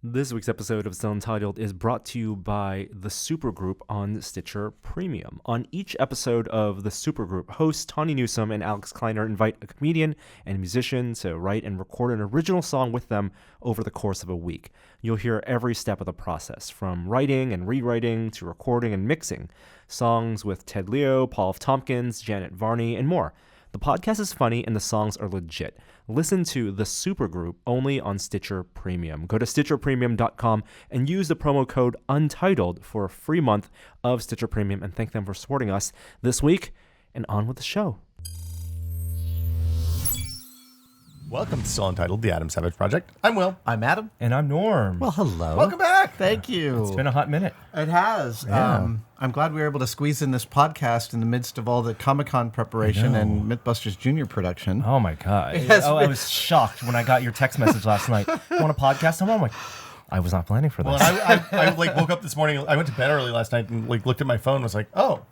This week's episode of Still Untitled is brought to you by the Supergroup on Stitcher Premium. On each episode of the Supergroup, hosts Tawny Newsome and Alex Kleiner invite a comedian and musician to write and record an original song with them over the course of a week. You'll hear every step of the process, from writing and rewriting to recording and mixing. Songs with Ted Leo, Paul F. Tompkins, Janet Varney, and more. The podcast is funny and the songs are legit. Listen to The Supergroup only on Stitcher Premium. Go to StitcherPremium.com and use the promo code Untitled for a free month of Stitcher Premium, and thank them for supporting us this week. And on with the show. Welcome to Still Untitled, the Adam Savage Project. I'm Will. I'm Adam. And I'm Norm. Well, hello. Welcome back. Thank you. It's been a hot minute. It has. Yeah. I'm glad we were able to squeeze in this podcast in the midst of all the Comic-Con preparation and Mythbusters Junior production. Oh, my God. Yes, I was shocked when I got your text message last night. Want a podcast? I'm like, I was not planning for this. Well, I woke up this morning. I went to bed early last night and looked at my phone and was like, oh.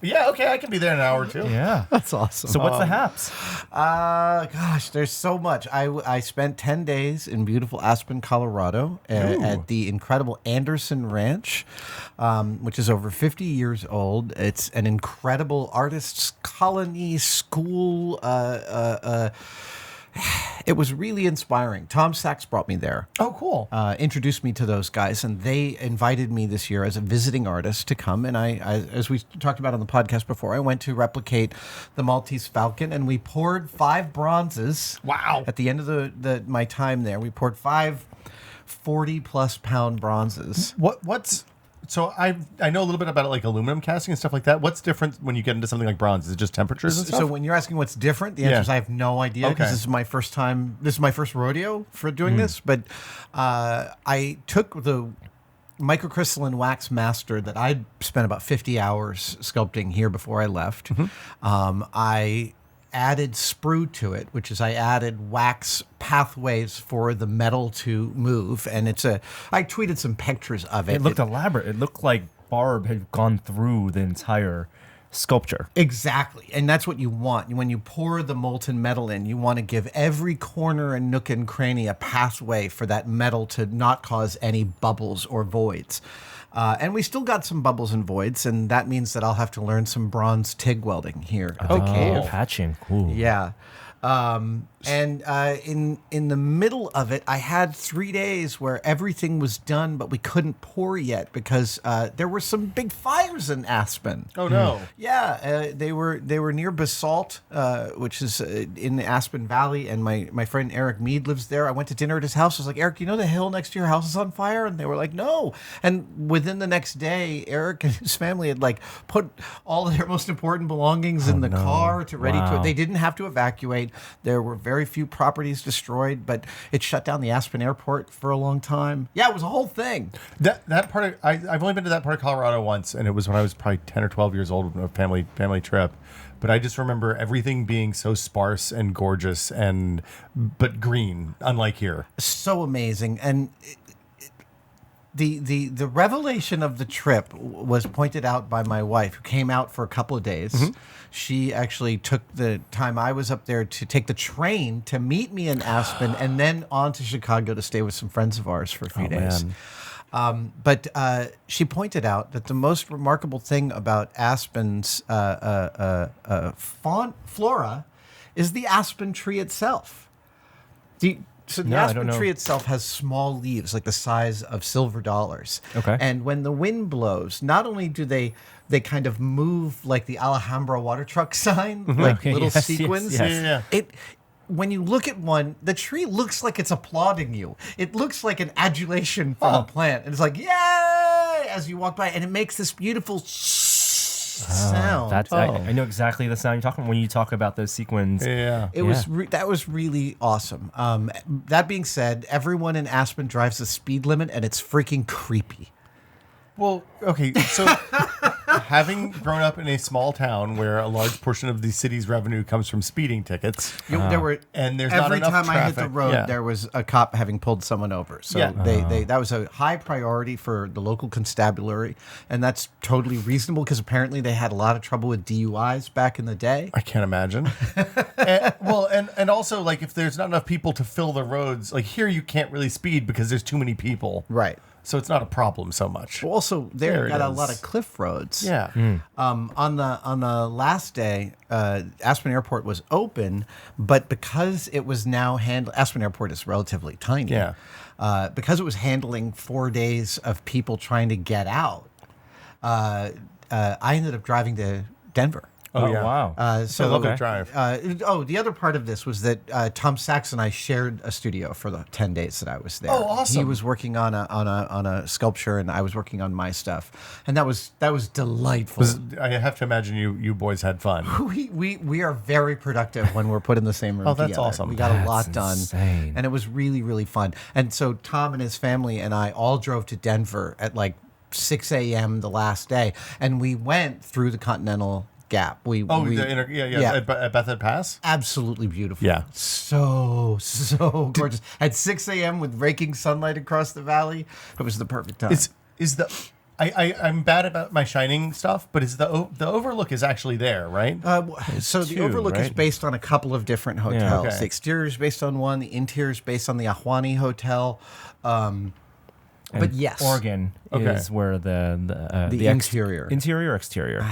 Yeah, okay, I can be there in an hour or two. Yeah. That's awesome. So what's the haps? Gosh, there's so much. I spent 10 days in beautiful Aspen, Colorado at the incredible Anderson Ranch, which is over 50 years old. It's an incredible artists' colony school. It was really inspiring. Tom Sachs brought me there. Oh, cool. Introduced me to those guys, and they invited me this year as a visiting artist to come. And I, as we talked about on the podcast before, I went to replicate the Maltese Falcon, and we poured 5 bronzes. Wow. At the end of my time there, we poured 5 40-plus pound bronzes. So I know a little bit about like aluminum casting and stuff like that. What's different when you get into something like bronze? Is it just temperatures and stuff? So when you're asking what's different, the answer is I have no idea, because this is my first time. This is my first rodeo for doing this. But I took the microcrystalline wax master that I'd spent about 50 hours sculpting here before I left. I added sprue to it, which is I added wax pathways for the metal to move, and I tweeted some pictures of it. It looked elaborate. It looked like Barb had gone through the entire sculpture. Exactly, and that's what you want. When you pour the molten metal in, you want to give every corner and nook and cranny a pathway for that metal to not cause any bubbles or voids. And we still got some bubbles and voids, and that means that I'll have to learn some bronze TIG welding here at the cave. Patching. Cool. Yeah. And in the middle of it, I had 3 days where everything was done, but we couldn't pour yet because there were some big fires in Aspen. Oh no! Yeah, they were near Basalt, which is in the Aspen Valley, and my friend Eric Mead lives there. I went to dinner at his house. I was like, Eric, you know the hill next to your house is on fire? And they were like, no. And within the next day, Eric and his family had put all of their most important belongings in the car to ready to. They didn't have to evacuate. There were very few properties destroyed, but it shut down the Aspen airport for a long time. Yeah, it was a whole thing. That part of I've only been to that part of Colorado once, and it was when I was probably 10 or 12 years old, a family trip. But I just remember everything being so sparse and gorgeous but green, unlike here. So amazing. And the revelation of the trip was pointed out by my wife, who came out for a couple of days. She actually took the time I was up there to take the train to meet me in Aspen and then on to Chicago to stay with some friends of ours for a few days. But she pointed out that the most remarkable thing about Aspen's flora is the aspen tree itself. The aspen tree itself has small leaves like the size of silver dollars. Okay. And when the wind blows, not only do they kind of move like the Alhambra water truck sign, like little sequins. Yes. When you look at one, the tree looks like it's applauding you. It looks like an adulation from a plant. And it's like, yay, as you walk by. And it makes this beautiful sound. I know exactly the sound you're talking when you talk about those sequins. Yeah. That was really awesome. That being said, everyone in Aspen drives the speed limit, and it's freaking creepy. Well, okay, so having grown up in a small town where a large portion of the city's revenue comes from speeding tickets, There were and there's not every enough time I hit the traffic. road, Yeah. there was a cop having pulled someone over. So Yeah. they that was a high priority for the local constabulary, and that's totally reasonable because apparently they had a lot of trouble with DUIs back in the day. I can't imagine. and also, like, if there's not enough people to fill the roads, like here you can't really speed because there's too many people. Right. So it's not a problem so much. Also, There there it got a is. lot of cliff roads. Yeah. On the last day, Aspen Airport was open, but because it was now Aspen Airport is relatively tiny. Yeah. Because it was handling 4 days of people trying to get out, I ended up driving to Denver. Oh, yeah. Wow. So I love that okay. drive. the other part of this was that Tom Sachs and I shared a studio for the 10 days that I was there. Oh, awesome. He was working on a sculpture, and I was working on my stuff, and that was delightful. I have to imagine you boys had fun. We are very productive when we're put in the same room. Oh, that's together. awesome. We got a That's lot done, insane. and it was really, really fun. And so Tom and his family and I all drove to Denver at like 6 a.m. the last day, and we went through the Continental Gap. Yeah. At Bethel Pass? Absolutely beautiful. Yeah. So gorgeous. At 6 a.m. with raking sunlight across the valley, it was the perfect time. I'm bad about my Shining stuff, but the overlook is actually there, right? So the two, overlook is right? based on a couple of different hotels. okay. The exterior is based on one. The interior is based on the Ahwahnee Hotel. But And yes, Oregon Okay. is where the interior. interior or exterior.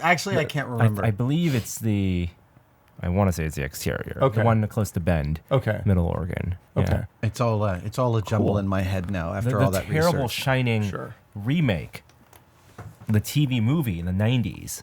Actually, I can't remember. I believe it's I want to say it's the exterior. Okay. The one close to Bend. Okay. Middle Oregon. Okay. Yeah. It's all a jumble Cool. in my head now after The all that terrible research. Shining Sure. remake, the TV movie in the 90s,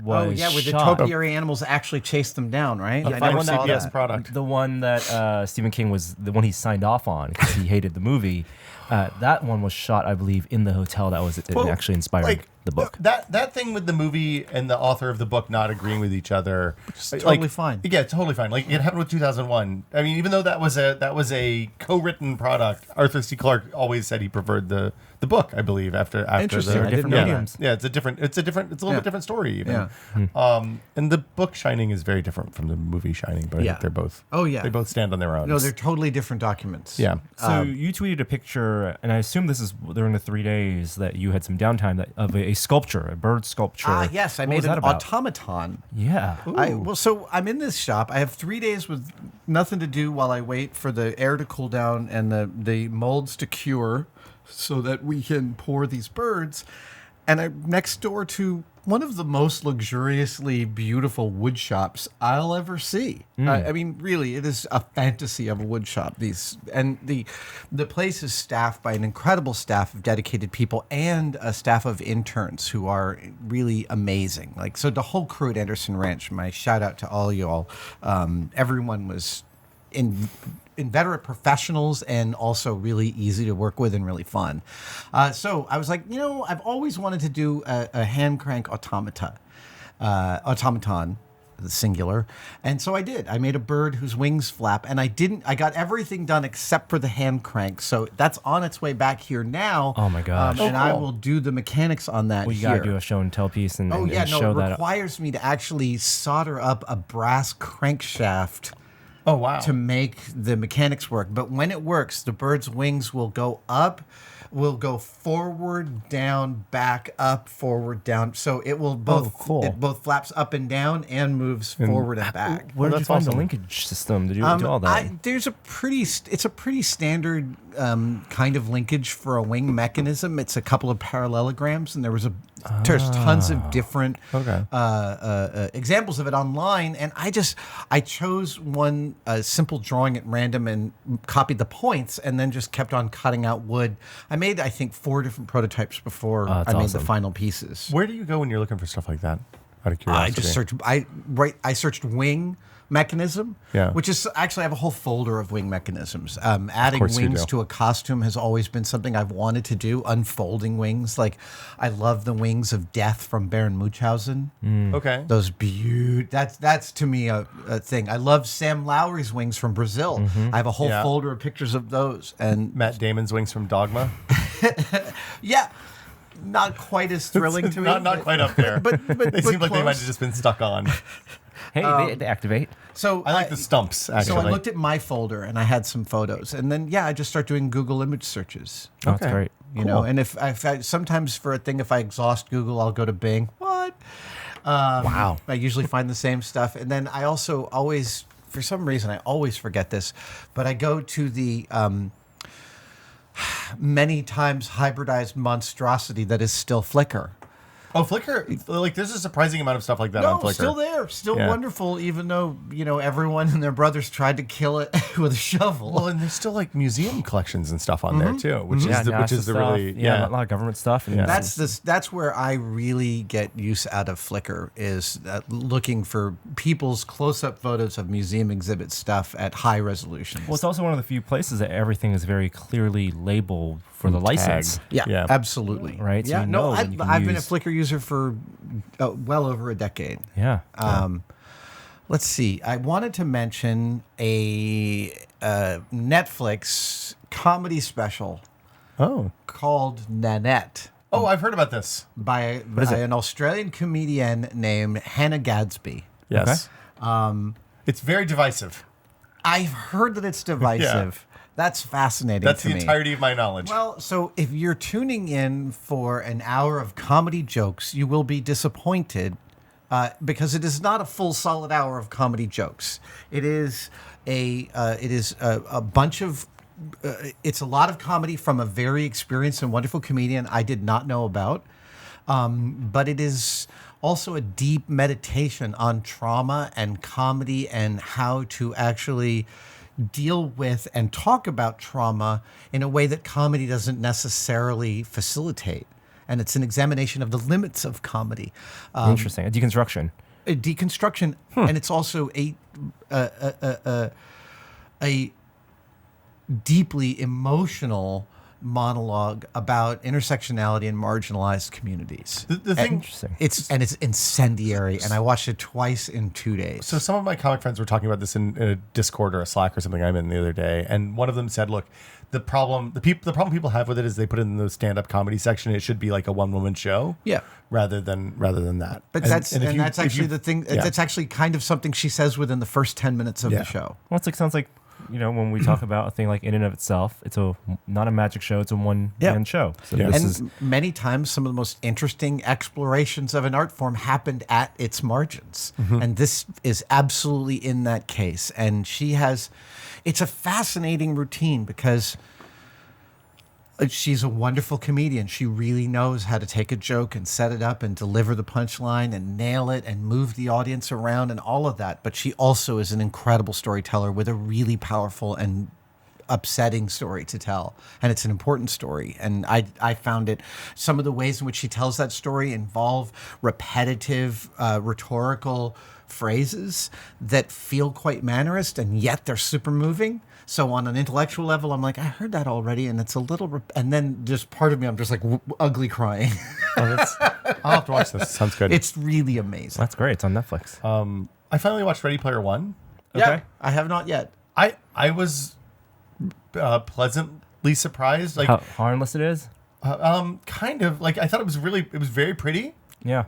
was Oh yeah, where the shot. topiary animals actually chased them down, right? A I fine never saw CBS that. product. The one that Stephen King was the one he signed off on because he hated the movie. That one was shot, I believe, in the hotel that was it Well, actually inspired like, the book. That thing with the movie and the author of the book not agreeing with each other, totally fine. Yeah, totally fine. Like it happened with 2001. I mean, even though that was a co-written product, Arthur C. Clarke always said he preferred the book. I believe after Interesting. the I didn't different know that. mediums. Yeah, it's a little bit different story even. Yeah. And the book Shining is very different from the movie Shining, but I Yeah. think they're both. Oh, yeah. They both stand on their own. No, they're totally different documents. yeah. So you tweeted a picture, and I assume this is during the 3 days that you had some downtime of a sculpture, a bird sculpture. Yes, I What made was that an about? automaton. Yeah. So I'm in this shop. I have 3 days with nothing to do while I wait for the air to cool down and the molds to cure so that we can pour these birds. And I'm next door to one of the most luxuriously beautiful wood shops I'll ever see. I mean, really, it is a fantasy of a wood shop. The place is staffed by an incredible staff of dedicated people and a staff of interns who are really amazing. Like, so the whole crew at Anderson Ranch, my shout out to all y'all. Everyone was inveterate professionals and also really easy to work with and really fun. So I was like, I've always wanted to do a hand crank automaton, the singular. And so I did. I made a bird whose wings flap, and I got everything done except for the hand crank. So that's on its way back here now. Oh my gosh. And I cool. will do the mechanics on that Well, you here. gotta do a show and tell piece and, Oh and, yeah, and no, show it that. requires me to actually solder up a brass crankshaft Oh wow. to make the mechanics work. But when it works, the bird's wings will go up, will go forward, down, back, up, forward, down. So it will both cool. it both flaps up and down and moves forward and back. Where did you that's find the awesome. linkage system to do all that? It's a pretty standard kind of linkage for a wing mechanism. It's a couple of parallelograms, and there's tons of different examples of it online. And I chose one simple drawing at random and copied the points, and then just kept on cutting out wood. I made, I think, 4 different prototypes before I that's made awesome. the final pieces. Where do you go when you're looking for stuff like that? Out of I curiosity. just searched. I searched wing mechanism, Yeah. which is actually I have a whole folder of wing mechanisms. Adding course you wings do. to a costume has always been something I've wanted to do. Unfolding wings, like I love the wings of death from Baron Munchausen. Okay. Those that's to me a thing. I love Sam Lowry's wings from Brazil. I have a whole Yeah. folder of pictures of those. And Matt Damon's wings from Dogma. yeah. not quite as thrilling to me. Not quite up there. But they seem like they close. might have just been stuck on. Hey, they activate. So I like the stumps, actually. So I looked at my folder and I had some photos, and then I just start doing Google image searches. Oh, that's great. You know, and if I sometimes for a thing, if I exhaust Google, I'll go to Bing. What? Wow. I usually find the same stuff, and then I also always, for some reason, I always forget this, but I go to the many times hybridized monstrosity that is still Flickr. Oh, Flickr! Like, there's a surprising amount of stuff like that on Flickr. Still there, still wonderful. Even though everyone and their brothers tried to kill it with a shovel. Well, and there's still like museum collections and stuff on there too, which is the really a lot of government stuff. And That's where I really get use out of Flickr is looking for people's close-up photos of museum exhibit stuff at high resolution. Well, it's also one of the few places that everything is very clearly labeled for the license. Yeah, absolutely. Right? So Yeah, no, when you can I've been a use- Flickr user for well over a decade. Yeah. Let's see. I wanted to mention a Netflix comedy special called Nanette Oh, I've heard about this. by an Australian comedian named Hannah Gadsby. Yes. It's very divisive. I've heard that it's divisive. That's fascinating That's to the me. entirety of my knowledge. Well, so if you're tuning in for an hour of comedy jokes, you will be disappointed because it is not a full solid hour of comedy jokes. It is a bunch of it's a lot of comedy from a very experienced and wonderful comedian I did not know about, but it is also a deep meditation on trauma and comedy and how to actually deal with and talk about trauma in a way that comedy doesn't necessarily facilitate. And it's an examination of the limits of comedy. Interesting. A deconstruction. A deconstruction. And it's also a deeply emotional monologue about intersectionality and marginalized communities. The thing, Interesting. It's incendiary, and I watched it twice in 2 days. so some of my comic friends were talking about this in a Discord or a Slack or something I'm in the other day, and one of them said, "Look, the problem people have with it is they put it in the stand-up comedy section. It should be like a one-woman show, Yeah. rather than that." But And- that's and if you- that's if actually you- the thing. yeah. That's actually kind of something she says within the first 10 minutes of Yeah. the show. Well, it sounds like, when we talk about a thing like in and of itself, it's not a magic show, it's a one-man show. So Yeah. this And is many times, some of the most interesting explorations of an art form happened at its margins. And this is absolutely in that case. And it's a fascinating routine because she's a wonderful comedian. She really knows how to take a joke and set it up and deliver the punchline and nail it and move the audience around and all of that. But she also is an incredible storyteller with a really powerful and upsetting story to tell. And it's an important story. And I found it, some of the ways in which she tells that story involve repetitive, rhetorical phrases that feel quite mannerist, and yet they're super moving. So on an intellectual level, I'm like, I heard that already, and it's a little. And then just part of me, I'm just like ugly crying. I'll have to watch this. Sounds good. It's really amazing. that's great. It's on Netflix. I finally watched Ready Player One. Yeah, I have not yet. I was pleasantly surprised. Like, How harmless it is. kind of like I thought it was very pretty. Yeah.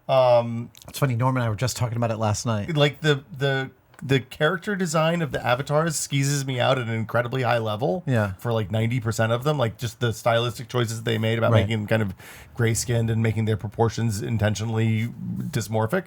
It's funny. Norm and I were just talking about it last night. Like the character design of the avatars skeezes me out at an incredibly high level. Yeah. For like 90% of them, like just the stylistic choices they made about Right. making them kind of gray skinned and making their proportions intentionally dysmorphic.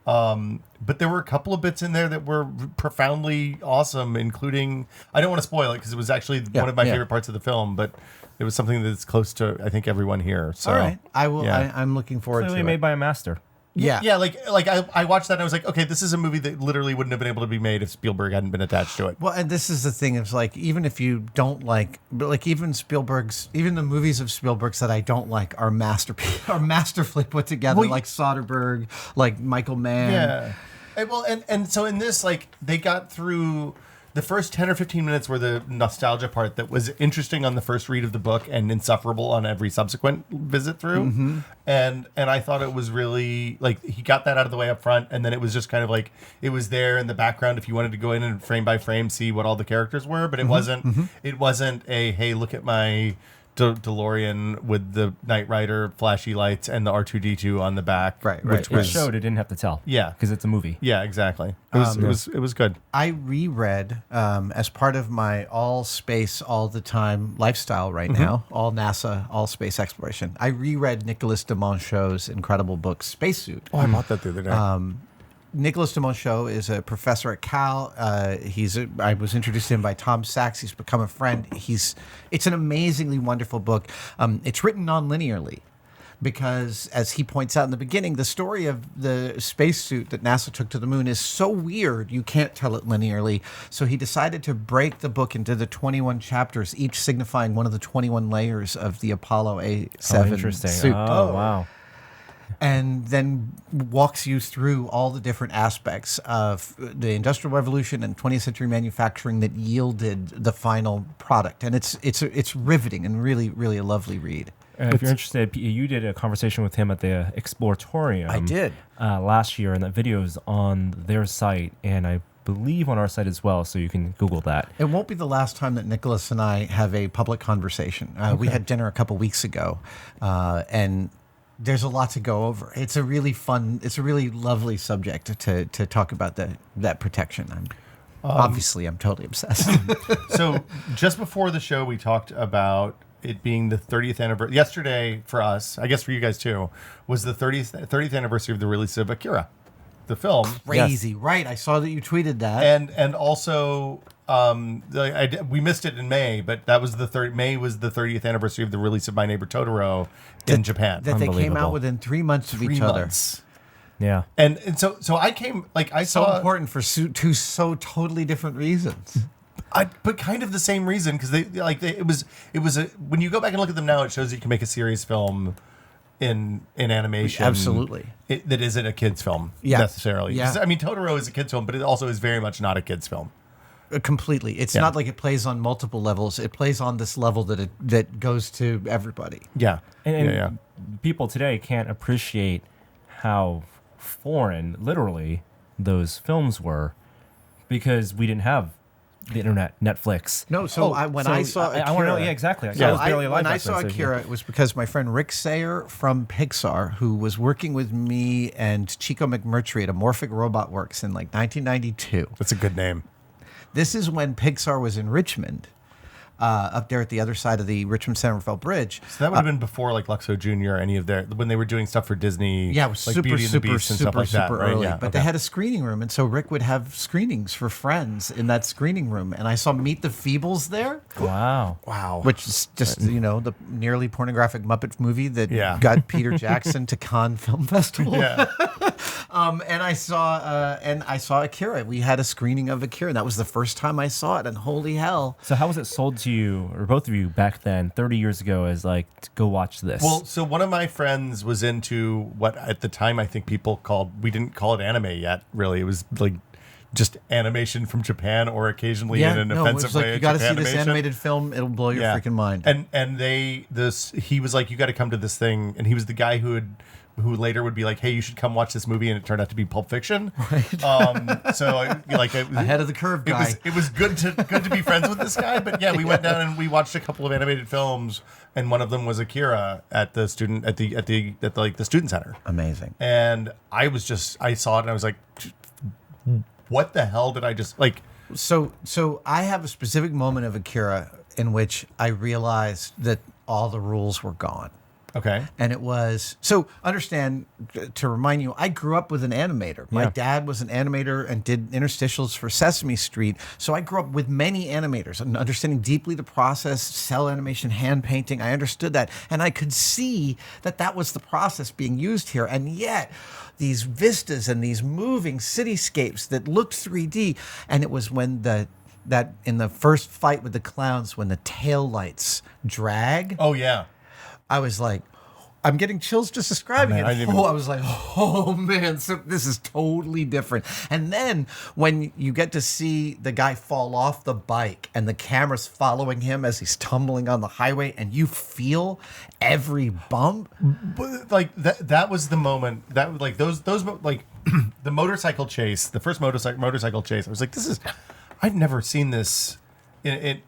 But there were a couple of bits in there that were profoundly awesome, including, I don't want to spoil it because it was actually one of my favorite parts of the film, but it was something that's close to, I think, everyone here. So, All right, I will. Yeah. I'm looking forward Clearly to made it. by a master. Yeah. Yeah, like I watched that and I was like, okay, this is a movie that literally wouldn't have been able to be made if Spielberg hadn't been attached to it. Well, and this is the thing. It's like, even if you don't like, but like even the movies of Spielberg's that I don't like are masterpiece, are masterfully put together, Well, like Soderbergh, like Michael Mann. Yeah. And so in this, like, they got through the first 10 or 15 minutes were the nostalgia part that was interesting on the first read of the book and insufferable on every subsequent visit through. Mm-hmm. And I thought it was really, like, he got that out of the way up front, and then it was just kind of like, it was there in the background if you wanted to go in and frame by frame see what all the characters were, but it Mm-hmm. wasn't a, hey, look at my DeLorean with the Knight Rider flashy lights and the R2D2 on the back. Right. Which It was showed it didn't have to tell. Yeah. Because it's a movie. Yeah, exactly. It was good. I reread as part of my all space all the time lifestyle right now, all NASA, all space exploration. I reread Nicolas de Monchaux's incredible book Spacesuit. Oh, I bought that the other day. Nicolas de Monchaux is a professor at Cal. I was introduced to him by Tom Sachs. He's become a friend. It's an amazingly wonderful book. It's written non-linearly because, as he points out in the beginning, the story of the spacesuit that NASA took to the moon is so weird you can't tell it linearly. So he decided to break the book into the 21 chapters, each signifying one of the 21 layers of the Apollo A7 interesting. suit. Oh, wow. And then walks you through all the different aspects of the Industrial Revolution and 20th century manufacturing that yielded the final product. And it's riveting and really, really a lovely read. If you're interested, you did a conversation with him at the Exploratorium. I did. Last year, and that video is on their site, and I believe on our site as well, so you can Google that. It won't be the last time that Nicholas and I have a public conversation. We had dinner a couple weeks ago, and there's a lot to go over. It's a really lovely subject to talk about that protection. Obviously, I'm totally obsessed. So just before the show, we talked about it being the 30th anniversary. Yesterday, for us, I guess for you guys too, was the 30th anniversary of the release of Akira, the film. Crazy, yes. Right? I saw that you tweeted that. And also, we missed it in May, but that was May was the 30th anniversary of the release of My Neighbor Totoro in Japan. That they came out within 3 months of each other. Yeah. And so I came, like, I saw... So important for two so totally different reasons. But kind of the same reason, because it was when you go back and look at them now, it shows you can make a serious film in animation. Absolutely. That isn't a kid's film necessarily. Yeah. I mean, Totoro is a kid's film, but it also is very much not a kid's film. Completely. It's not like it plays on multiple levels. It plays on this level that goes to everybody. Yeah. And people today can't appreciate how foreign, literally, those films were because we didn't have the internet, Netflix. No, when I saw Akira... I want to know, exactly. When I saw Akira, it was because my friend Rick Sayer from Pixar, who was working with me and Chico McMurtry at Amorphic Robot Works in like 1992. That's a good name. This is when Pixar was in Richmond, up there at the other side of the Richmond-Centerville Bridge. So that would have been before like Luxo Jr. Any of their when they were doing stuff for Disney. Yeah, it was like super Beauty and the Beast and stuff like that, right? early. Yeah, but they had a screening room, and so Rick would have screenings for friends in that screening room. And I saw Meet the Feebles there. Wow. Which is just the nearly pornographic Muppet movie that got Peter Jackson to Cannes Film Festival. Yeah. And I saw Akira. We had a screening of Akira, and that was the first time I saw it. And holy hell! So how was it sold to you, or both of you, back then, 30 years ago, as like, go watch this? Well, so one of my friends was into what at the time I think people we didn't call it anime yet. Really, it was like just animation from Japan, or occasionally in an offensive way. You got to see this animated film; it'll blow your freaking mind. And he was like, you got to come to this thing, and he was the guy who later would be like, hey, you should come watch this movie, and it turned out to be Pulp Fiction. Right. Ahead of the curve guy. It was good to be friends with this guy. But yeah, we went down and we watched a couple of animated films, and one of them was Akira at the student center. Amazing. And I saw it and I was like, what the hell did I just like? So I have a specific moment of Akira in which I realized that all the rules were gone. Okay. And it was, so understand, to remind you, I grew up with an animator. My dad was an animator and did interstitials for Sesame Street. So I grew up with many animators and understanding deeply the process, cell animation, hand painting. I understood that. And I could see that was the process being used here. And yet these vistas and these moving cityscapes that looked 3D. And it was when that in the first fight with the clowns, when the tail lights drag. Oh, yeah. I was like, I'm getting chills just describing it. I was like, oh man, so this is totally different. And then when you get to see the guy fall off the bike and the camera's following him as he's tumbling on the highway, and you feel every bump. But like that was the moment that like those like the motorcycle chase, the first motorcycle chase. I was like, I've never seen this in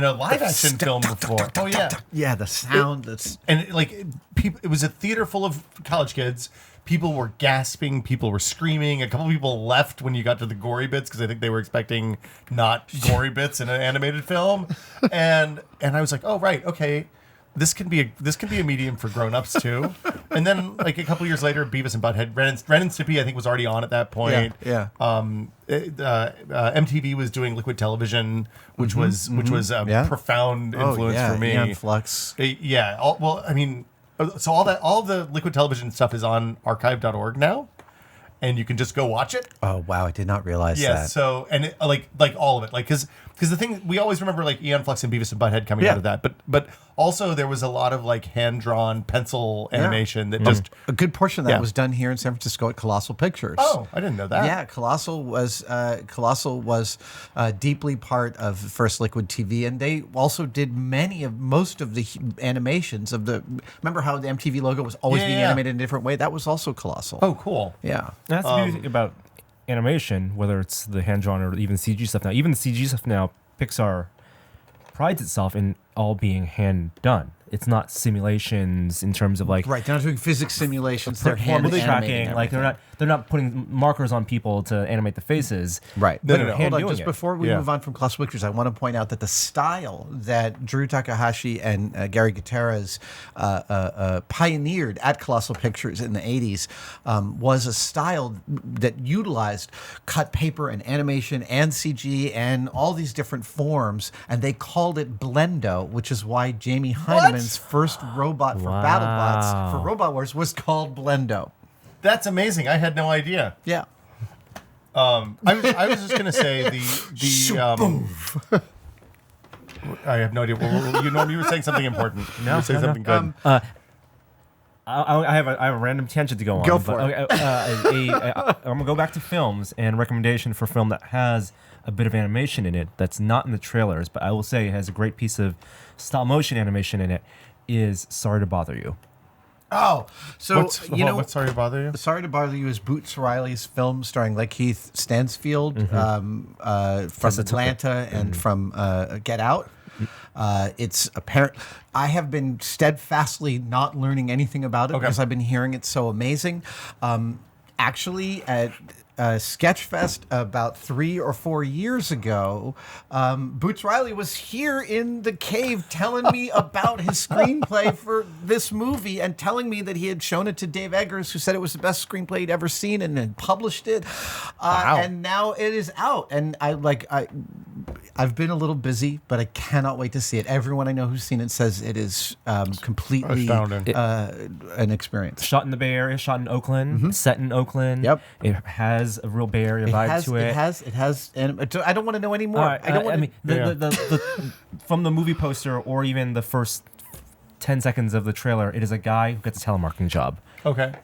a live action film before. Oh yeah, Yeah, the sound. It was a theater full of college kids. People were gasping. People were screaming. A couple people left when you got to the gory bits because I think they were expecting not gory bits in an animated film. And I was like, oh right, okay. This can be a medium for grown-ups too. And then like a couple years later, Beavis and Butthead, Ren and Stimpy I think was already on at that point. Yeah. MTV was doing liquid television, which was a profound influence for me. Aeon Flux. Yeah. So all the liquid television stuff is on archive.org now. And you can just go watch it. Oh wow, I did not realize that. Yeah, so like all of it, like because the thing we always remember like Aeon Flux and Beavis and Butthead coming out of that, but also there was a lot of like hand drawn pencil animation that just a good portion of that was done here in San Francisco at Colossal Pictures. Oh, I didn't know that. Yeah, Colossal was deeply part of First Liquid TV, and they also did most of the animations of the. Remember how the MTV logo was always being animated in a different way? That was also Colossal. Oh, cool. Yeah. That's the beauty about animation, whether it's the hand-drawn or even CG stuff now. Even the CG stuff now, Pixar prides itself in all being hand-done. It's not simulations in terms of like... Right, they're not doing physics simulations. They're hand tracking. Like they're not putting markers on people to animate the faces. Right. No. Hold on, just before we move on from Colossal Pictures, I want to point out that the style that Drew Takahashi and Gary Gutierrez pioneered at Colossal Pictures in the 80s was a style that utilized cut paper and animation and CG and all these different forms, and they called it Blendo, which is why Jamie Hyneman's first robot for BattleBots for Robot Wars was called Blendo. That's amazing. I had no idea. Yeah. I was just gonna say the I have no idea. You were saying something important. You were saying something good. I have a random tangent to go on. Go for it. I'm gonna go back to films and recommendation for a film that has a bit of animation in it that's not in the trailers, but I will say it has a great piece of stop motion animation in it. Is Sorry to Bother You. Oh, so what's Sorry to Bother You? Sorry to Bother You is Boots Riley's film starring Lakeith Stansfield from Atlanta and from Get Out. It's apparent. I have been steadfastly not learning anything about it because I've been hearing it's so amazing. Actually, at Sketchfest about 3 or 4 years ago, Boots Riley was here in the cave telling me about his screenplay for this movie and telling me that he had shown it to Dave Eggers, who said it was the best screenplay he'd ever seen, and had published it. And now it is out. And I've been a little busy, but I cannot wait to see it. Everyone I know who's seen it says it is completely an experience. Shot in the Bay Area, shot in Oakland, set in Oakland. Yep. It has a real Bay Area vibe to it. It has. And I don't want to know anymore. I don't want. The from the movie poster or even the first 10 seconds of the trailer, it is a guy who gets a telemarketing job. Okay.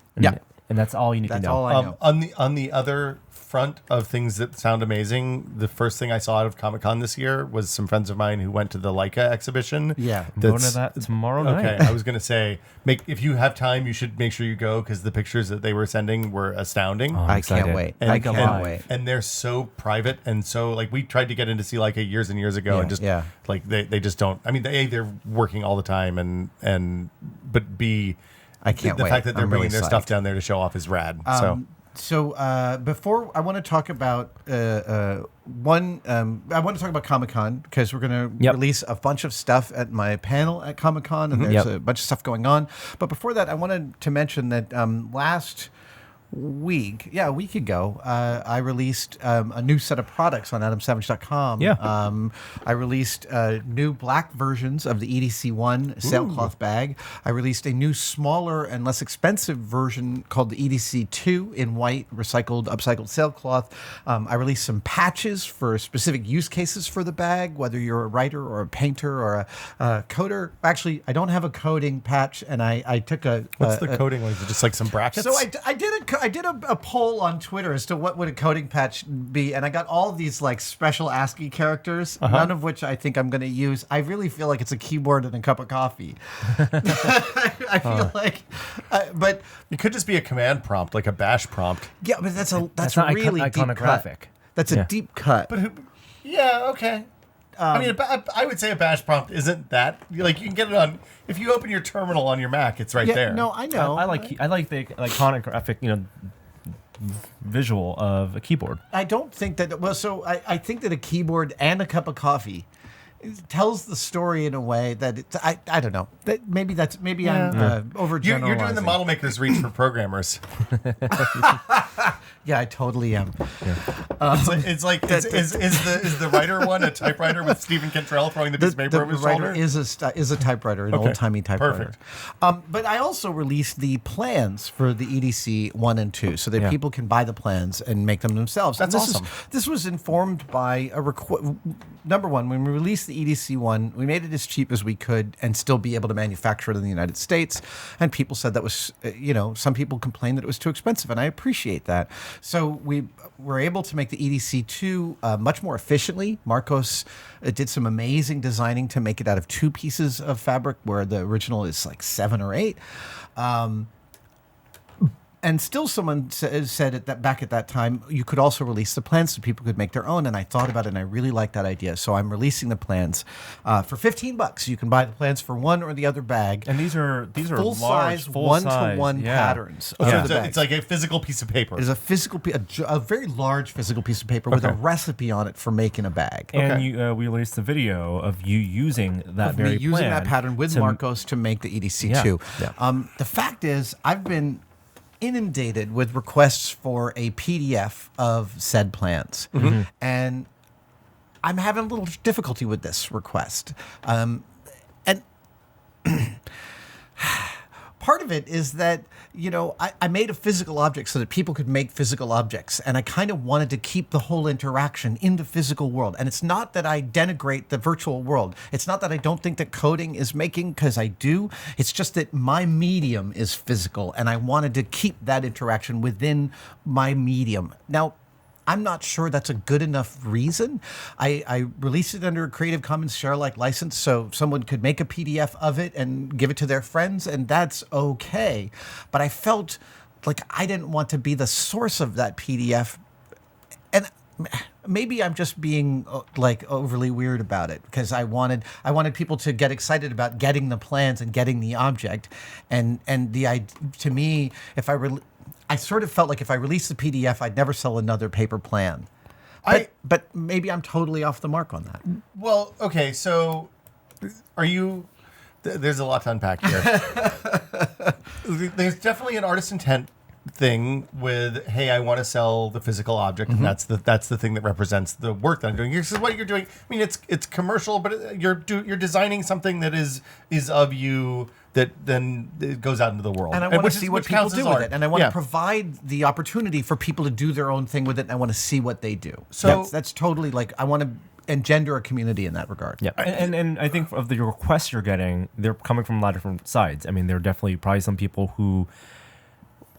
And that's all you need to know. That's all I know. On the other front of things that sound amazing, the first thing I saw out of Comic-Con this year was some friends of mine who went to the Leica exhibition. Yeah. I'm going to that tomorrow night. Okay, I was going to say, if you have time, you should make sure you go because the pictures that they were sending were astounding. I can't wait. I can't wait. And they're so private and so like we tried to get in to see Leica years and years ago and just like they just don't. I mean, they're working all the time but B, I can't the wait. fact that they're I'm bringing really their stuff down there to show off is rad. So before I want to talk about I want to talk about Comic-Con because we're going to release a bunch of stuff at my panel at Comic-Con, and there's a bunch of stuff going on. But before that, I wanted to mention that last week, a week ago, I released a new set of products on AdamSavage.com. I released new black versions of the EDC-1 sailcloth bag. I released a new, smaller and less expensive version called the EDC TWO in white, recycled, upcycled sailcloth. I released some patches for specific use cases for the bag, whether you're a writer or a painter or a coder. Actually, I don't have a coding patch, and I took a... What's the coding like? Just like some brackets? So I did a poll on Twitter as to what would a coding patch be, and I got all of these like special ASCII characters, none of which I think I'm going to use. I really feel like it's a keyboard and a cup of coffee. I feel like, but it could just be a command prompt, like a bash prompt. Yeah, but that's not really deep iconographic. cut. That's a deep cut. But yeah, okay. I mean, I would say a bash prompt isn't that like you can get it on if you open your terminal on your Mac, it's right there. No, I know. I like the iconic graphic, visual of a keyboard. I don't think that. Well, so I think that a keyboard and a cup of coffee tells the story in a way that I don't know. That maybe I'm overgeneralizing. You're doing the model maker's reach for programmers. Yeah, I totally am. Is the writer one a typewriter with Stephen Cantrell throwing the piece of paper over his shoulder? The writer is a typewriter, an old-timey typewriter. Perfect. But I also released the plans for the EDC 1 and 2 so that people can buy the plans and make them themselves. That's awesome. This was informed by a number one, when we released the EDC 1, we made it as cheap as we could and still be able to manufacture it in the United States. And people said that was, some people complained that it was too expensive, and I appreciate that. So we were able to make the EDC 2 much more efficiently. Marcos did some amazing designing to make it out of 2 pieces of fabric, where the original is like 7 or 8. And still someone said that back at that time, you could also release the plans so people could make their own. And I thought about it, and I really liked that idea. So I'm releasing the plans for $15. You can buy the plans for one or the other bag. And these are full large, size, one-to-one patterns. It's like a physical piece of paper. It's a physical, a very large physical piece of paper with a recipe on it for making a bag. And we released a video of you using that very using plan that pattern with Marcos to make the EDC 2. Yeah. The fact is, I've been inundated with requests for a PDF of said plans. And I'm having a little difficulty with this request. And part of it is that, I made a physical object so that people could make physical objects. And I kind of wanted to keep the whole interaction in the physical world. And it's not that I denigrate the virtual world. It's not that I don't think that coding is making, because I do. It's just that my medium is physical. And I wanted to keep that interaction within my medium. Now, I'm not sure that's a good enough reason. I released it under a Creative Commons share-alike license, so someone could make a PDF of it and give it to their friends, and that's okay. But I felt like I didn't want to be the source of that PDF. And maybe I'm just being overly weird about it, because I wanted people to get excited about getting the plans and getting the object. And to me, I sort of felt like if I released the PDF, I'd never sell another paper plan. But maybe I'm totally off the mark on that. Well, okay, so are you... There's a lot to unpack here. There's definitely an artist intent thing with, hey, I want to sell the physical object, and that's the thing that represents the work that I'm doing. This is what you're doing. I mean, it's commercial, but you're designing something that is of you, that then it goes out into the world. And I want to see what people do with it. And I want to provide the opportunity for people to do their own thing with it. And I want to see what they do. So that's totally I want to engender a community in that regard. Yeah. And I think of the requests you're getting, they're coming from a lot of different sides. I mean, there are definitely probably some people who,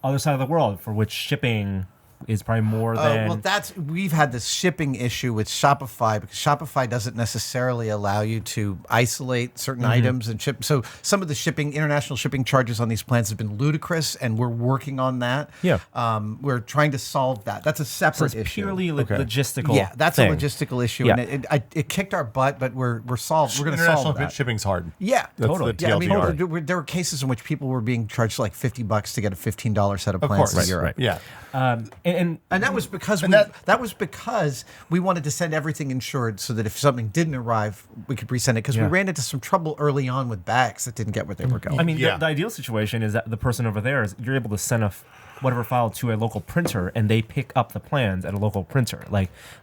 other side of the world, for which shipping is probably more than... we've had this shipping issue with Shopify, because Shopify doesn't necessarily allow you to isolate certain items and ship. So some of the international shipping charges on these plans have been ludicrous, and we're working on that. Yeah. We're trying to solve that. That's a separate issue. Purely logistical. Yeah, that's thing. a logistical issue, Yeah. and it kicked our butt, but we're going to solve that. International shipping's hard. Yeah, That's totally. the Yeah, I mean, TLDR. there were cases in which people were being charged like $50 to get a $15 set of plans in Europe. Right. Yeah. And that was because we wanted to send everything insured, so that if something didn't arrive, we could resend it, because we ran into some trouble early on with bags that didn't get where they were going. I mean, the ideal situation is that the person over there is you're able to send whatever file to a local printer, and they pick up the plans at a local printer.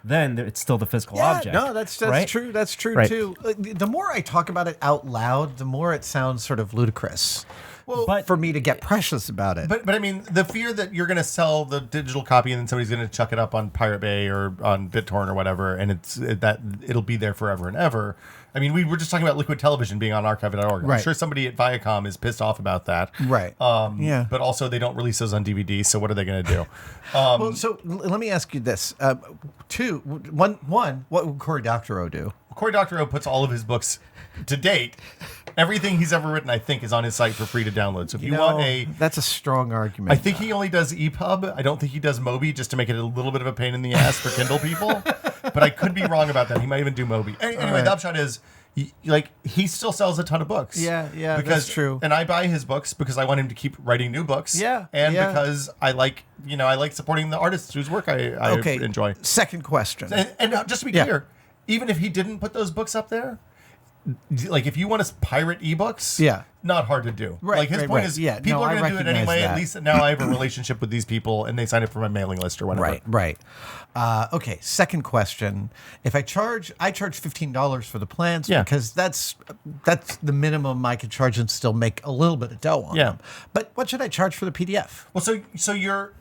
Then it's still the physical object. No, that's right? true. That's true Right. too. The more I talk about it out loud, the more it sounds sort of ludicrous. Well, But- for me to get precious about it. But I mean, the fear that you're going to sell the digital copy and then somebody's going to chuck it up on Pirate Bay or on BitTorrent or whatever, and it'll be there forever and ever. I mean, we were just talking about Liquid Television being on archive.org. I'm Right. sure somebody at Viacom is pissed off about that. Right. Yeah. But also, they don't release those on DVD, so what are they going to do? Well, so let me ask you this: one, what would Cory Doctorow do? Cory Doctorow puts all of his books to date. Everything he's ever written, I think, is on his site for free to download. So if you want a, that's a strong argument. I think he only does EPUB. I don't think he does Mobi, just to make it a little bit of a pain in the ass for Kindle people. But I could be wrong about that. He might even do Mobi. Anyway, the upshot is, he still sells a ton of books. Yeah, that's true. And I buy his books because I want him to keep writing new books. Yeah, and because I like supporting the artists whose work I enjoy. Second question. And just to be clear, even if he didn't put those books up there, like if you want to pirate ebooks, not hard to do. Right, like his point is, people are going to do it anyway. At least now I have a relationship with these people, and they sign up for my mailing list or whatever. Right. Okay. Second question: if I charge $15 for the plans because that's the minimum I could charge and still make a little bit of dough on them. But what should I charge for the PDF? Well, so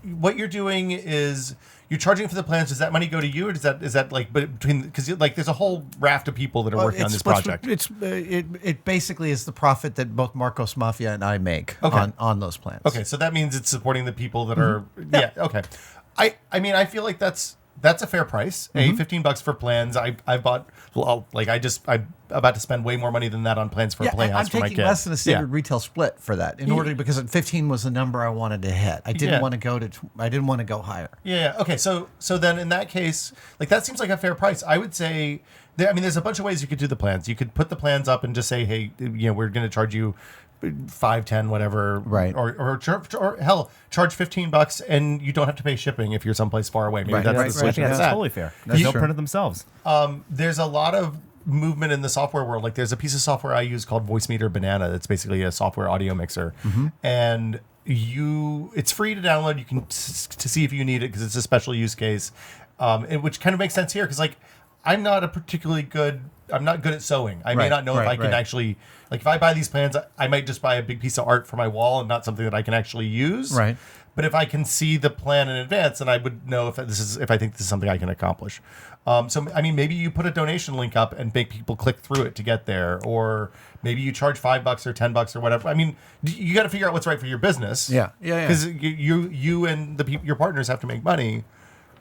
what you're doing is you're charging for the plans. Does that money go to you, or is that like between, because like there's a whole raft of people that are working on this project? It basically is the profit that both Marcos Mafia and I make on those plans. Okay, so that means it's supporting the people that are okay. I mean, I feel like that's a fair price. $15 for plans. I bought, I'm about to spend way more money than that on plans for a playhouse for my kids. I'm taking less than a standard retail split for that because 15 was the number I wanted to hit. I didn't want to go higher. Yeah. Okay. So then in that case, like that seems like a fair price. I would say there's a bunch of ways you could do the plans. You could put the plans up and just say, hey, we're going to charge you 5, 10, whatever, right? Or hell, charge $15 and you don't have to pay shipping if you're someplace far away. Maybe that's the solution. I think that's totally fair. They'll print it themselves. There's a lot of movement in the software world. Like there's a piece of software I use called Voice Meter Banana. That's basically a software audio mixer, and it's free to download. You can to see if you need it because it's a special use case, which kind of makes sense here because like I'm not good at sewing. I may not know if I can actually, like if I buy these plans, I might just buy a big piece of art for my wall and not something that I can actually use. Right. But if I can see the plan in advance, then I would know if I think this is something I can accomplish. So I mean, maybe you put a donation link up and make people click through it to get there, or maybe you charge $5 or $10 or whatever. I mean, you got to figure out what's right for your business. Yeah. Because you and your partners have to make money.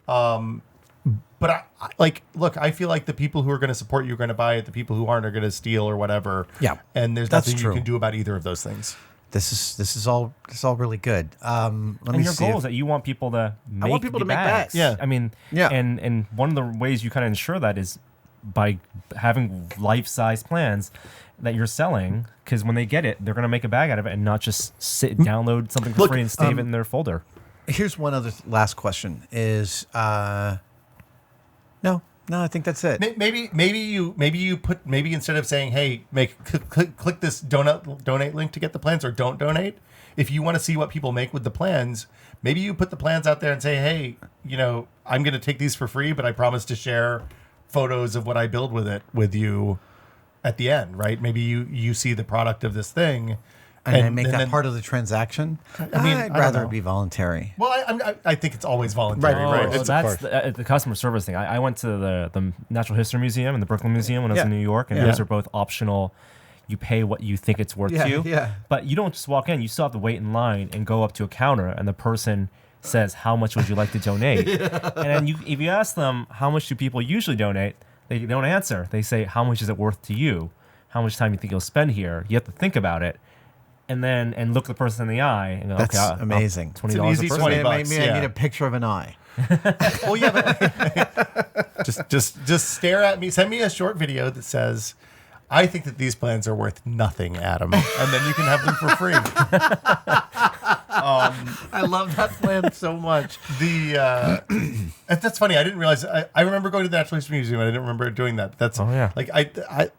But I feel like the people who are going to support you are going to buy it. The people who aren't are going to steal or whatever. Yeah, and there's nothing you can do about either of those things. This is all really good. And your goal is that you want people to make bags. Yeah, I mean, and one of the ways you kind of ensure that is by having life-size plans that you're selling, because when they get it, they're going to make a bag out of it and not just download something for free and save it in their folder. Here's one other last question: is no, I think that's it. Maybe instead of saying, hey, click this donate link to get the plans, or don't donate. If you want to see what people make with the plans, maybe you put the plans out there and say, hey, I'm going to take these for free, but I promise to share photos of what I build with you at the end, right? Maybe you see the product of this thing. And make that part of the transaction. I'd rather it be voluntary. Well, I think it's always voluntary, right? So that's the customer service thing. I went to the Natural History Museum and the Brooklyn Museum when I was in New York, and those are both optional. You pay what you think it's worth to you. Yeah. But you don't just walk in. You still have to wait in line and go up to a counter, and the person says, how much would you like to donate? And then if you ask them, how much do people usually donate, they don't answer. They say, how much is it worth to you? How much time you think you'll spend here? You have to think about it. And look the person in the eye and go, that's okay, amazing. $20 a person. $20. I need a picture of an eye. Well, yeah, but just stare at me. Send me a short video that says, I think that these plans are worth nothing, Adam, and then you can have them for free. I love that plan so much. That's funny. I didn't realize. I remember going to the Natural History Museum. I didn't remember doing that. That's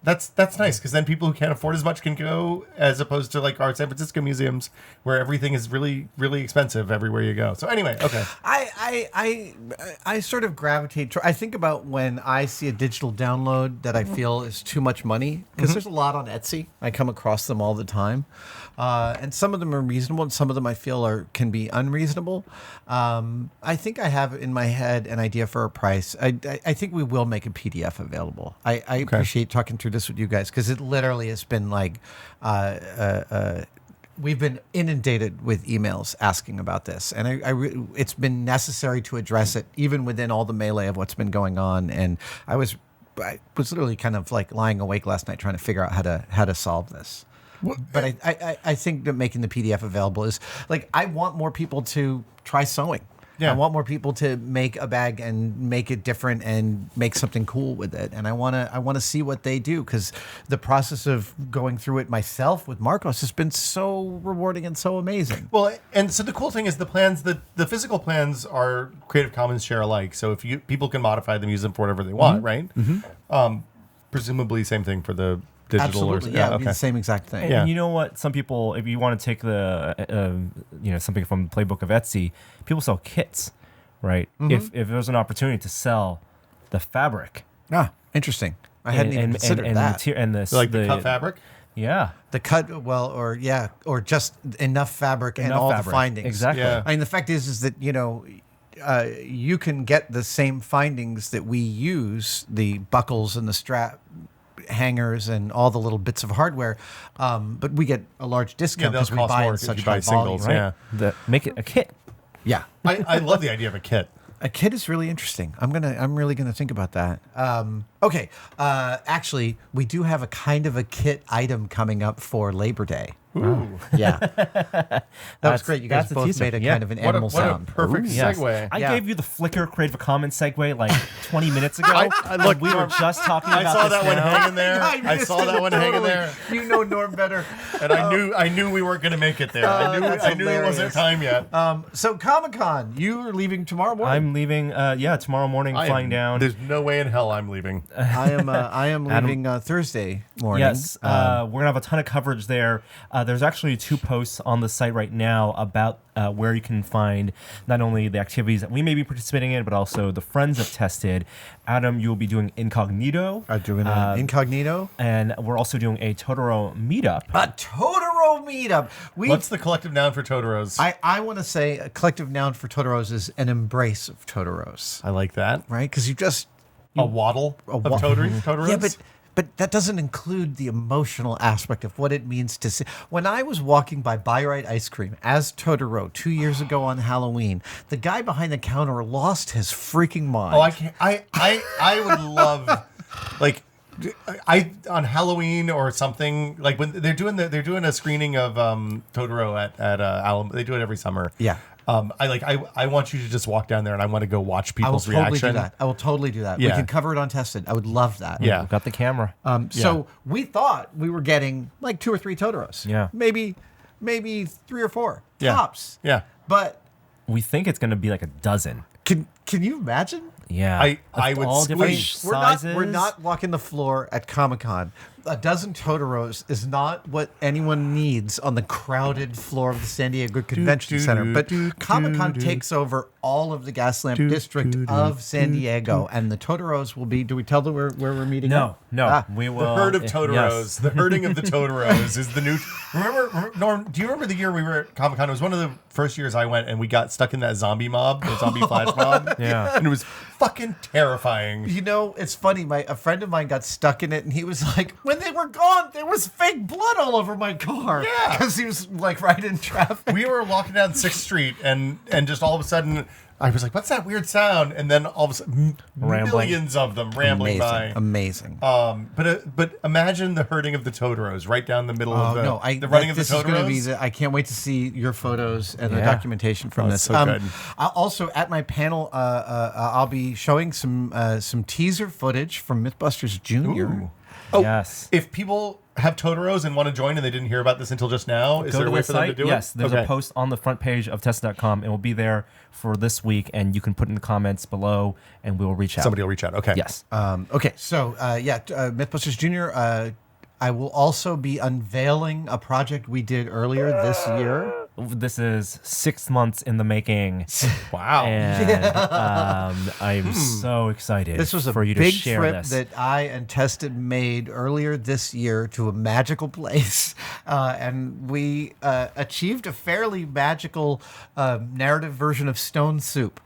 that's nice, because then people who can't afford as much can go, as opposed to like our San Francisco museums where everything is really, really expensive everywhere you go. So anyway, okay. I sort of gravitate. I think about when I see a digital download that I feel is too much money, because there's a lot on Etsy. I come across them all the time. And some of them are reasonable, and some of them I feel can be unreasonable. I think I have in my head an idea for a price. I think we will make a PDF available. I appreciate talking through this with you guys, because it literally has been like we've been inundated with emails asking about this, and it's been necessary to address it even within all the melee of what's been going on. And I was literally kind of like lying awake last night trying to figure out how to solve this. But I think that making the PDF available is like, I want more people to try sewing. Yeah. I want more people to make a bag and make it different and make something cool with it. And I want to see what they do, because the process of going through it myself with Marcos has been so rewarding and so amazing. Well, and so the cool thing is the plans, the physical plans are Creative Commons share alike. So if people can modify them, use them for whatever they want, right? Presumably same thing for the digital. Absolutely, yeah, it'd be the same exact thing. And you know what? Some people, if you want to take the, something from the playbook of Etsy, people sell kits, right? If there's an opportunity to sell the fabric. Ah, interesting. I hadn't even considered that. And the cut fabric? Yeah. The cut, or just enough fabric and all the findings. Exactly. Yeah. I mean, the fact is that, you can get the same findings that we use, the buckles and the strap hangers and all the little bits of hardware, but we get a large discount because we buy in such high volume. Right? Yeah. Make it a kit. Yeah. I love the idea of a kit. A kit is really interesting. I'm really gonna think about that. Okay. Actually, we do have a kind of a kit item coming up for Labor Day. Ooh. Yeah. That was great. You guys both teaser. made a kind of an animal sound. What a perfect segue. I Yeah. gave you the Flickr Creative Commons segue like 20 minutes ago. Look, we were just talking about I saw this that one now. hanging there. I saw that one hanging there. You know Norm better. And I knew we weren't going to make it there. that's I knew it wasn't hilarious. time yet. So Comic-Con, you are leaving tomorrow morning. I'm leaving, tomorrow morning, flying down. There's no way in hell I'm leaving. I am leaving Thursday morning. Yes, we're gonna have a ton of coverage there. There's actually 2 posts on the site right now about where you can find not only the activities that we may be participating in, but also the friends have tested. Adam, you'll be doing Incognito. I'm doing Incognito. And we're also doing a Totoro meetup. A Totoro meetup. What's the collective noun for Totoros? I want to say a collective noun for Totoros is an embrace of Totoros, I like that. right? Because you just A waddle of Totoros? Yeah, but that doesn't include the emotional aspect of what it means to see. When I was walking by Buy Right Ice Cream as Totoro 2 years ago on Halloween, the guy behind the counter lost his freaking mind. Oh, I can't. I would love, like, on Halloween or something, like when they're doing a screening of Totoro at Alamo. They do it every summer. Yeah. I want you to just walk down there and I want to go watch people's I will totally reaction. do that. I will totally do that. Yeah. We can cover it on Tested. I would love that. Yeah. We've got the camera. So we thought we were getting like 2 or 3 Totoros. Yeah. Maybe 3 or 4 Yeah. tops. Yeah. But We think it's gonna be like a dozen. can you imagine? Yeah. I would all different squeeze. sizes. We're not walking the floor at Comic-Con. A dozen Totoros is not what anyone needs on the crowded floor of the San Diego Convention Center. But Comic-Con takes over all of the Gaslamp district of San Diego, and the Totoros will be. Do we tell them where we're meeting? No. Ah, We will. The herd of Totoros. Yes. The herding of the Totoros is the new. Remember, Norm? Do you remember the year we were at Comic Con? It was one of the first years I went, and we got stuck in that zombie mob, the zombie flash mob. Yeah. And it was fucking terrifying. You know, it's funny. A friend of mine got stuck in it, and he was like, "When they were gone, there was fake blood all over my car." Yeah. because he was like right in traffic. We were walking down 6th Street, and just all of a sudden, I was like, "What's that weird sound?" And then all of a sudden, Rambling. millions of them rambling Amazing. But imagine the herding of the Totoros right down the middle of the running of the this is going to be Totoros. I can't wait to see your photos and the Yeah. documentation from this. so good. Also, at my panel, I'll be showing some teaser footage from MythBusters Junior. Ooh. Yes. If people have Totoros and want to join and they didn't hear about this until just now, is Go there to a way the for them to site. do it? Yes, there's a post on the front page of Test.com, and we'll be there for this week, and you can put in the comments below, and we will reach out. Somebody will reach out. Okay. Yes. Okay, so MythBusters Junior. I will also be unveiling a project we did earlier this year. This is 6 months in the making. Wow. And I'm so excited This was a for you to big share trip this. that I and Tested made earlier this year to a magical place, and we achieved a fairly magical narrative version of Stone Soup.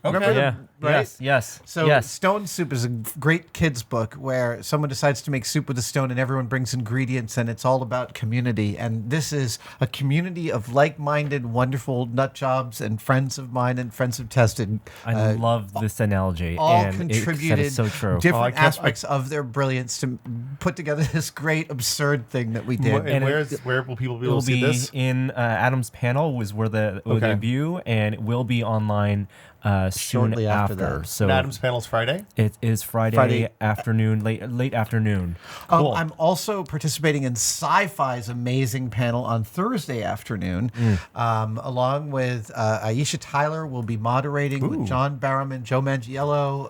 Okay. Yeah. Right? Yes. So yes. Stone Soup is a great kids book where someone decides to make soup with a stone and everyone brings ingredients and it's all about community. And this is a community of like-minded, wonderful nut jobs and friends of mine and friends of Tested. I love this analogy. All and contributed that is so true. different aspects of their brilliance to put together this great absurd thing that we did. And where will people be It able will to see be this? in Adam's panel was where the debut, and it will be online soon Shortly after that. So And Adam's panel's Friday? it is Friday afternoon, late afternoon. Cool. I'm also participating in Sci-Fi's amazing panel on Thursday afternoon, along with Aisha Tyler will be moderating with John Barrowman, Joe Mangiello,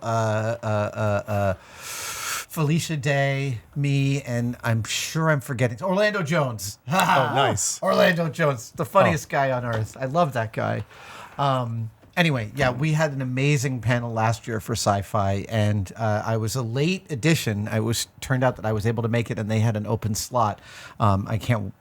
Felicia Day, me, and I'm sure I'm forgetting Orlando Jones. Oh, nice. Orlando Jones, the funniest guy on earth. I love that guy. Anyway, yeah, we had an amazing panel last year for Sci-Fi, and I was a late addition. Turned out that I was able to make it, and they had an open slot. I can't.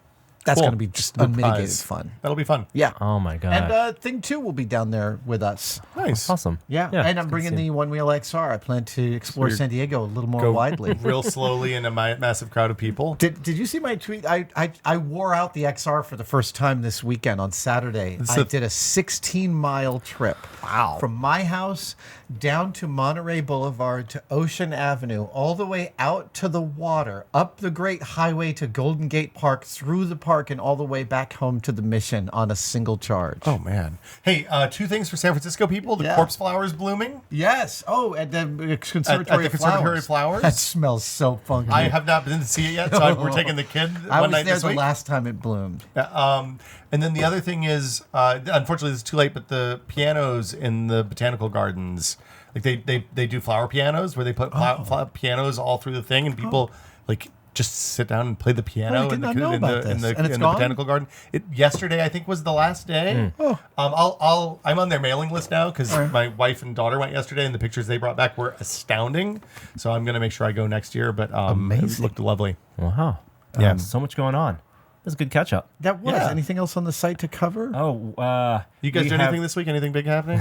That's Cool. going to be just unmitigated Surprise. fun. That'll be fun. Yeah. Oh my god. And Thing 2 will be down there with us. Nice. Awesome. Yeah. And I'm it's good bringing to see. the One Wheel XR. I plan to explore you're- San Diego a little more Go widely. real slowly in a massive crowd of people. Did you see my tweet? I wore out the XR for the first time this weekend on Saturday. I did a 16-mile trip. Wow. From my house down to Monterey Boulevard to Ocean Avenue, all the way out to the water, up the Great Highway to Golden Gate Park, through the park, and all the way back home to the Mission on a single charge. Oh, man. Hey, 2 things for San Francisco people. The corpse flowers blooming. Yes. Oh, at the Conservatory At the of Conservatory of Flowers. Flowers? That smells so funky. I have not been to see it yet, so we're taking the kid I one was night there this the week. last time it bloomed. And then the other thing is, unfortunately, it's too late, but the pianos in the botanical gardens, like they do flower pianos where they put pianos all through the thing, and people like just sit down and play the piano did in not know about the this. And it's in the gone? botanical garden. Yesterday, I think, was the last day. I'm on their mailing list now because my wife and daughter went yesterday, and the pictures they brought back were astounding. So I'm going to make sure I go next year. But it looked lovely. Wow. Yeah. So much going on. It was a good catch up. That was. Yeah. Anything else on the site to cover? Oh, You guys do anything this week? Anything big happening?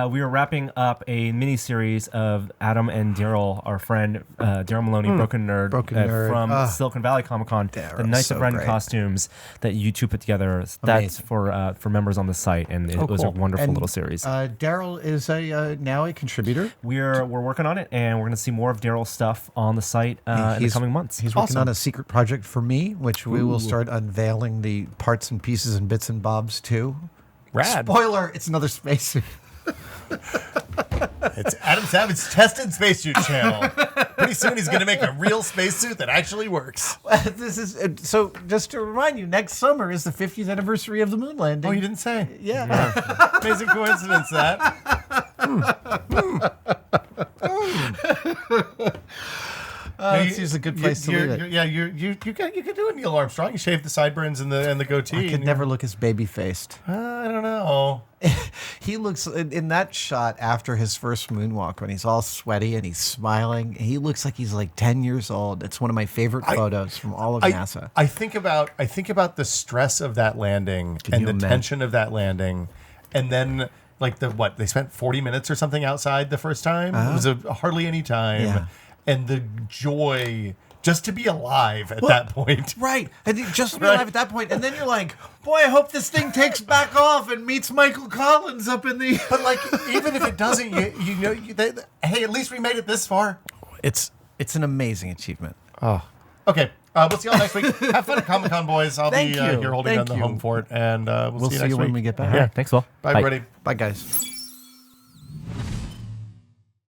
we are wrapping up a mini series of Adam and Daryl, our friend Daryl Maloney, Broken Nerd, from Silicon Valley Comic Con. The Knights of Ren costumes that you two put together. That's for members on the site, and it was a wonderful little series. Daryl is now a contributor. We're working on it, and we're going to see more of Daryl's stuff on the site in the coming months. He's working on a secret project for me, which we will start unveiling the parts and pieces and bits and bobs too. Rad. Spoiler, it's another spacesuit. It's Adam Savage's Tested Spacesuit channel. Pretty soon he's going to make a real spacesuit that actually works. This is so. Just to remind you, next summer is the 50th anniversary of the moon landing. Oh, you didn't say? Yeah. Amazing coincidence that. This is a good place to leave it. You could do a Neil Armstrong. You shave the sideburns and the goatee. I could never look as baby-faced. I don't know. He looks in that shot after his first moonwalk when he's all sweaty and he's smiling. He looks like he's like 10 years old. It's one of my favorite photos from all of NASA. I think about the stress of that landing and the tension of that landing, and then like they spent 40 minutes or something outside the first time. It was hardly any time. Yeah. And the joy just to be alive at that point. Right. And just to be alive at that point. And then you're like, boy, I hope this thing takes back off and meets Michael Collins up in the... But like, even if it doesn't, hey, at least we made it this far. It's an amazing achievement. Oh. Okay. We'll see y'all next week. Have fun at Comic-Con, boys. I'll be here holding down the home fort. And we'll see you next week. when we get back. Yeah, thanks, Will. Bye, everybody. Bye, guys.